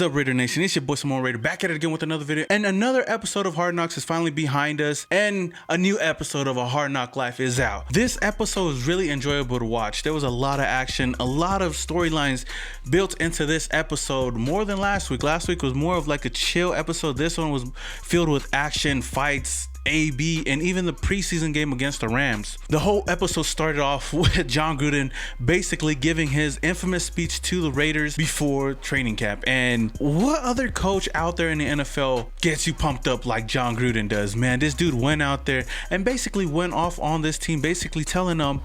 up, Raider Nation? It's your boy Simone Raider, back at it again with another video. And another episode of Hard Knocks is finally behind us, and a new episode of A Hard Knock Life is out. This episode was really enjoyable to watch. There was a lot of action, a lot of storylines built into this episode, more than last week. Last week was more of like a chill episode. This one was filled with action, fights, AB, and even the preseason game against the Rams. The whole episode started off with Jon Gruden basically giving his infamous speech to the Raiders before training camp. And what other coach out there in the NFL gets you pumped up like Jon Gruden does, man? This dude went out there and basically went off on this team, basically telling them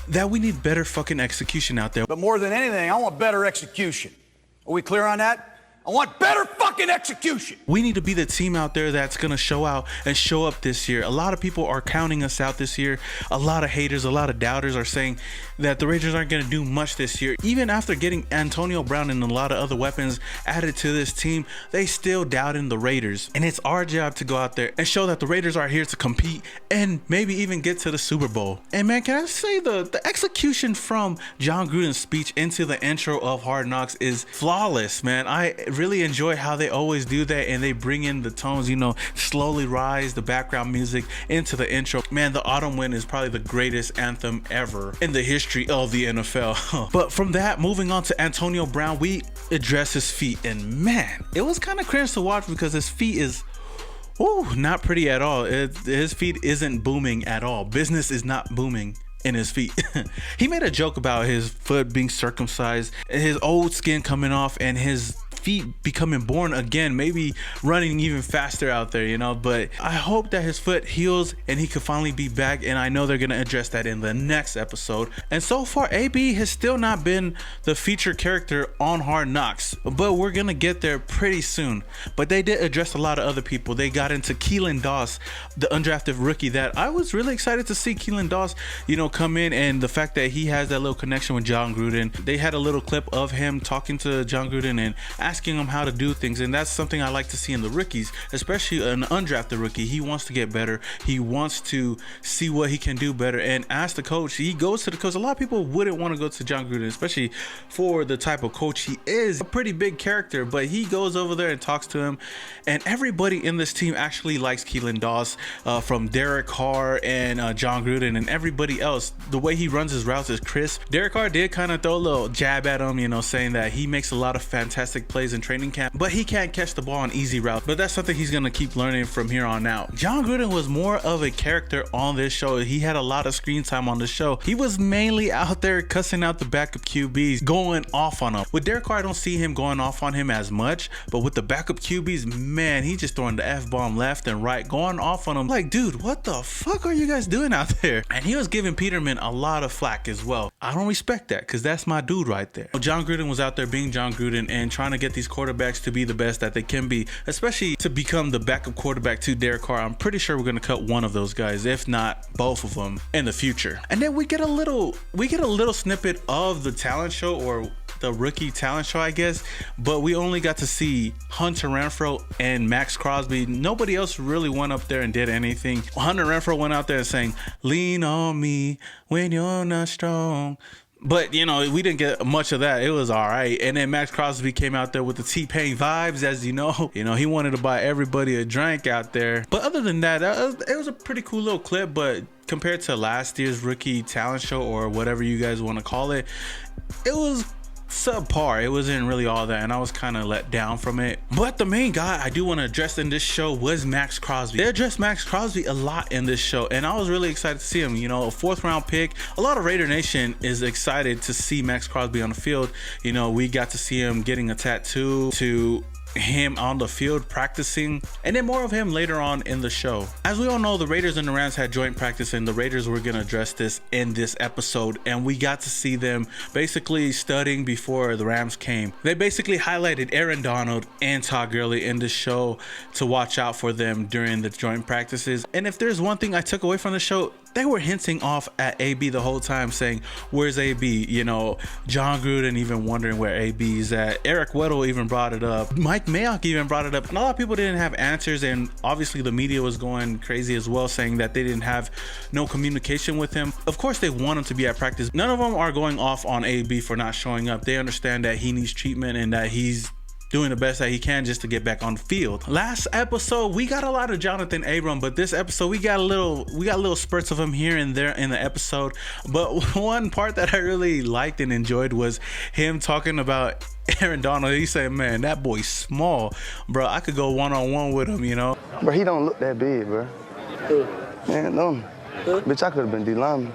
that we need better fucking execution out there. But more than anything, I want better execution. Are we clear on that? I want better fucking execution. We need to be the team out there that's going to show out and show up this year. A lot of people are counting us out this year. A lot of haters, a lot of doubters are saying that the Raiders aren't going to do much this year. Even after getting Antonio Brown and a lot of other weapons added to this team, they still doubting the Raiders. And it's our job to go out there and show that the Raiders are here to compete and maybe even get to the Super Bowl. And man, can I say the execution from Jon Gruden's speech into the intro of Hard Knocks is flawless, man. I really enjoy how they always do that, and they bring in the tones, you know, slowly rise the background music into the intro. Man, the Autumn Wind is probably the greatest anthem ever in the history of the NFL. But from that, moving on to Antonio Brown, we address his feet, and man, it was kind of cringe to watch because his feet is not pretty at all. His feet isn't booming at all. Business is not booming in his feet. He made a joke about his foot being circumcised, his old skin coming off, and his feet becoming born again, maybe running even faster out there, you know. But I hope that his foot heals and he could finally be back, and I know they're gonna address that in the next episode. And so far, AB has still not been the featured character on Hard Knocks, but we're gonna get there pretty soon. But they did address a lot of other people. They got into Keelan Doss, the undrafted rookie that I was really excited to see Keelan Doss, you know, come in, and the fact that he has that little connection with Jon Gruden. They had a little clip of him talking to Jon Gruden and asking him how to do things, and that's something I like to see in the rookies, especially an undrafted rookie. He wants to get better. He wants to see what he can do better and ask the coach. He goes to the coach. A lot of people wouldn't want to go to Jon Gruden, especially for the type of coach he is. A pretty big character, but he goes over there and talks to him, and everybody in this team actually likes Keelan Doss, from Derek Carr and Jon Gruden and everybody else. The way he runs his routes is crisp. Derek Carr did kind of throw a little jab at him, you know, saying that he makes a lot of fantastic plays in training camp, but he can't catch the ball on easy routes. But that's something he's gonna keep learning from here on out. Jon Gruden was more of a character on this show. He had a lot of screen time on the show. He was mainly out there cussing out the backup QBs, going off on them. With Derek Carr, I don't see him going off on him as much, but with the backup QBs, man, he just throwing the F-bomb left and right, going off on them. Like, dude, what the fuck are you guys doing out there? And he was giving Peterman a lot of flack as well. I don't respect that, because that's my dude right there. Jon Gruden was out there being Jon Gruden and trying to get these quarterbacks to be the best that they can be, especially to become the backup quarterback to Derek Carr. I'm pretty sure we're going to cut one of those guys, if not both of them, in the future. And then we get a little snippet of the talent show, or the rookie talent show, I guess, but we only got to see Hunter Renfrow and Max Crosby. Nobody else really went up there and did anything. Hunter Renfrow went out there and sang "Lean on Me When You're Not Strong." But, you know, we didn't get much of that. It was all right. And then Max Crosby came out there with the T-Pain vibes, as you know. You know, he wanted to buy everybody a drink out there. But other than that, it was a pretty cool little clip. But compared to last year's rookie talent show, or whatever you guys want to call it, it was subpar. It wasn't really all that, and I was kind of let down from it. But the main guy I do want to address in this show was Max Crosby. They addressed Max Crosby a lot in this show, and I was really excited to see him. You know, a 4th round pick. A lot of Raider Nation is excited to see Max Crosby on the field. You know, we got to see him getting a tattoo, to him on the field practicing, and then more of him later on in the show. As we all know, the Raiders and the Rams had joint practice, and the Raiders were going to address this in this episode, and we got to see them basically studying before the Rams came. They basically highlighted Aaron Donald and Todd Gurley in the show to watch out for them during the joint practices. And if there's one thing I took away from the show, they were hinting off at AB the whole time, saying, "Where's AB?" You know, Jon Gruden even wondering where AB is at. Eric Weddle even brought it up. Mike Mayock even brought it up. And a lot of people didn't have answers, and obviously the media was going crazy as well, saying that they didn't have no communication with him. Of course, they want him to be at practice. None of them are going off on AB for not showing up. They understand that he needs treatment and that he's doing the best that he can just to get back on the field. Last episode, we got a lot of Jonathan Abram, but this episode we got little spurts of him here and there in the episode. But one part that I really liked and enjoyed was him talking about Aaron Donald. He said, man, that boy's small, bro. I could go one-on-one with him, you know. Bro, he don't look that big, bro. Man, no. Bitch, I could have been D-lineman.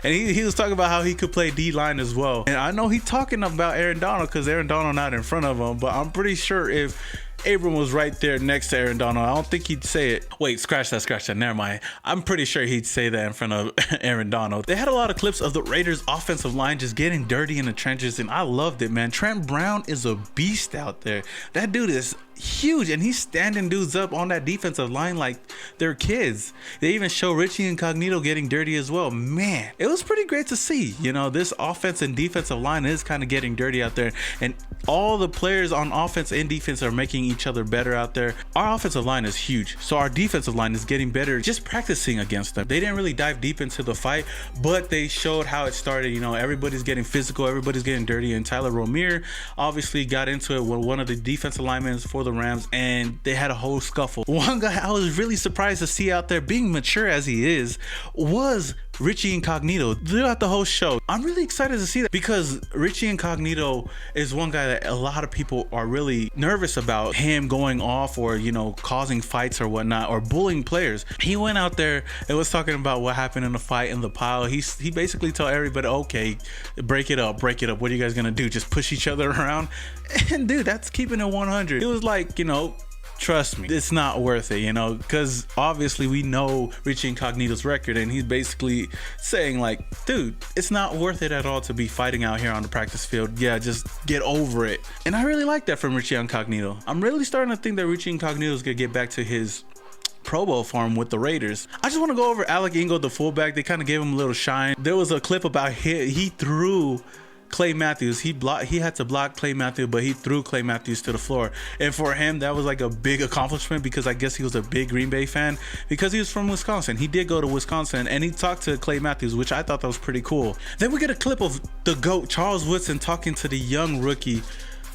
And he was talking about how he could play D-line as well. And I know he's talking about Aaron Donald because Aaron Donald not in front of him, but I'm pretty sure if Abram was right there next to Aaron Donald, I don't think he'd say it. Wait, scratch that, never mind. I'm pretty sure he'd say that in front of Aaron Donald. They had a lot of clips of the Raiders offensive line just getting dirty in the trenches, and I loved it, man. Trent Brown is a beast out there. That dude is huge, and he's standing dudes up on that defensive line like they're kids. They even show Richie Incognito getting dirty as well. Man, it was pretty great to see. You know, this offense and defensive line is kind of getting dirty out there, and all the players on offense and defense are making each other better out there. Our offensive line is huge, so our defensive line is getting better just practicing against them. They didn't really dive deep into the fight, but they showed how it started. You know, everybody's getting physical, everybody's getting dirty, and Tyler Romier obviously got into it with one of the defensive linemen for the Rams, and they had a whole scuffle. One guy I was really surprised to see out there, being mature as he is, was Richie Incognito throughout the whole show. I'm really excited to see that because Richie Incognito is one guy that a lot of people are really nervous about him going off or, you know, causing fights or whatnot or bullying players. He went out there and was talking about what happened in the fight in the pile. He basically told everybody, okay, break it up. What are you guys gonna do? Just push each other around? And dude, that's keeping it 100. It was like, you know, trust me, it's not worth it, you know, because obviously we know Richie Incognito's record, and he's basically saying like, dude, it's not worth it at all to be fighting out here on the practice field. Yeah, just get over it. And I really like that from Richie Incognito. I'm really starting to think that Richie Incognito is gonna get back to his Pro Bowl form with the Raiders. I just want to go over Alec Ingold, the fullback. They kind of gave him a little shine. There was a clip about he threw Clay Matthews. He had to block Clay Matthews, but he threw Clay Matthews to the floor. And for him, that was like a big accomplishment because I guess he was a big Green Bay fan because he was from Wisconsin. He did go to Wisconsin and he talked to Clay Matthews, which I thought that was pretty cool. Then we get a clip of the GOAT, Charles Woodson, talking to the young rookie,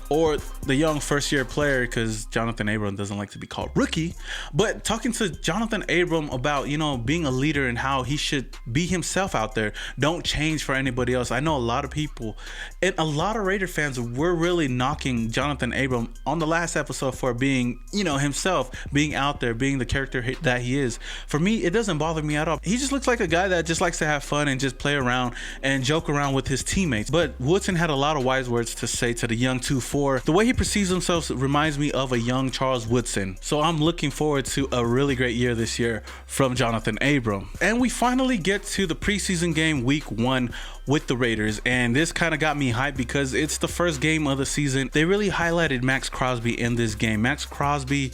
or the young first-year player, because Jonathan Abram doesn't like to be called rookie, but talking to Jonathan Abram about, you know, being a leader and how he should be himself out there. Don't change for anybody else. I know a lot of people and a lot of Raider fans were really knocking Jonathan Abram on the last episode for being, you know, himself, being out there, being the character that he is. For me, it doesn't bother me at all. He just looks like a guy that just likes to have fun and just play around and joke around with his teammates. But Woodson had a lot of wise words to say to the young 2-4. The way he perceives himself reminds me of a young Charles Woodson. So I'm looking forward to a really great year this year from Jonathan Abram. And we finally get to the preseason game week 1 with the Raiders, and this kind of got me hyped because it's the first game of the season. They really highlighted Max Crosby in this game. Max Crosby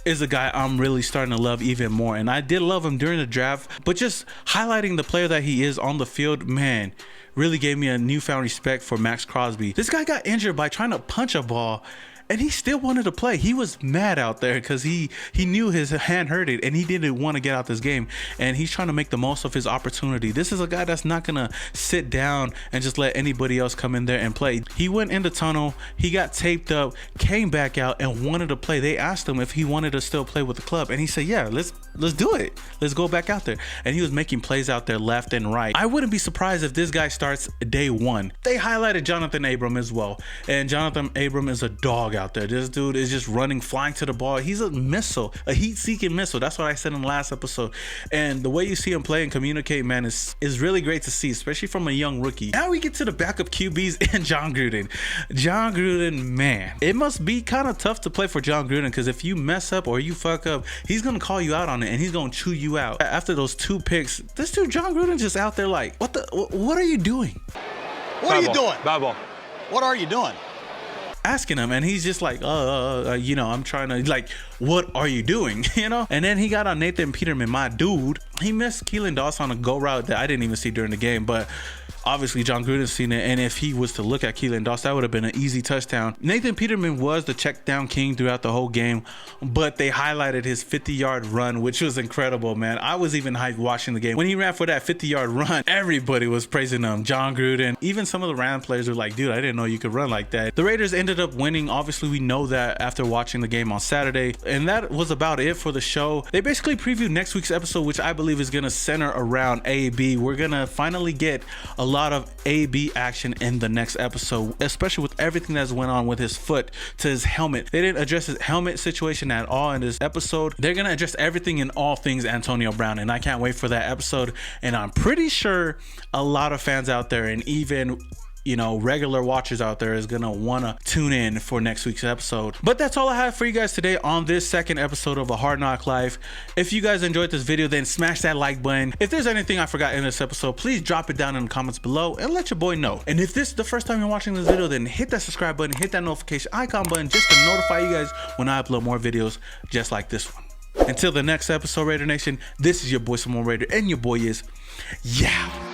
is a guy I'm really starting to love even more, and I did love him during the draft, but just highlighting the player that he is on the field, man, really gave me a newfound respect for Max Crosby. This guy got injured by trying to punch a ball, and he still wanted to play. He was mad out there because he knew his hand hurted and he didn't want to get out this game, and he's trying to make the most of his opportunity. This is a guy that's not gonna sit down and just let anybody else come in there and play. He went in the tunnel, he got taped up, came back out and wanted to play. They asked him if he wanted to still play with the club, and he said, yeah, let's do it. Let's go back out there. And he was making plays out there left and right. I wouldn't be surprised if this guy starts day 1. They highlighted Jonathan Abram as well, and Jonathan Abram is a dog out there. This dude is just running, flying to the ball. He's a missile, a heat-seeking missile. That's what I said in the last episode. And the way you see him play and communicate, man, is really great to see, especially from a young rookie. Now we get to the backup QBs and John Gruden. John Gruden, man, it must be kind of tough to play for John Gruden because if you mess up or you fuck up, he's gonna call you out on it and he's gonna chew you out. After those 2 picks, this dude John Gruden just out there like, what are you doing? What are you doing? Bad ball. What are you doing? Asking him, and he's just like, you know, I'm trying to, like, what are you doing? You know? And then he got on Nathan Peterman, my dude. He missed Keelan Dawson on a go route that I didn't even see during the game, but Obviously, John Gruden's seen it, and if he was to look at Keelan Doss, that would have been an easy touchdown. Nathan Peterman was the check down king throughout the whole game, but they highlighted his 50-yard run, which was incredible, man. I was even hyped watching the game. When he ran for that 50-yard run, everybody was praising him. John Gruden, even some of the Rams players were like, dude, I didn't know you could run like that. The Raiders ended up winning. Obviously, we know that after watching the game on Saturday, and that was about it for the show. They basically previewed next week's episode, which I believe is going to center around AB. We're going to finally get a lot of AB action in the next episode, especially with everything that's went on with his foot to his helmet. They didn't address his helmet situation at all in this episode. They're going to address everything in all things Antonio Brown, and I can't wait for that episode. And I'm pretty sure a lot of fans out there, and even regular watchers out there, is gonna wanna tune in for next week's episode. But that's all I have for you guys today on this second episode of A Hard Knock Life. If you guys enjoyed this video, then smash that like button. If there's anything I forgot in this episode, please drop it down in the comments below and let your boy know. And if this is the first time you're watching this video, then hit that subscribe button, hit that notification icon button just to notify you guys when I upload more videos just like this one. Until the next episode, Raider Nation, this is your boy Simone Raider, and your boy is yeah.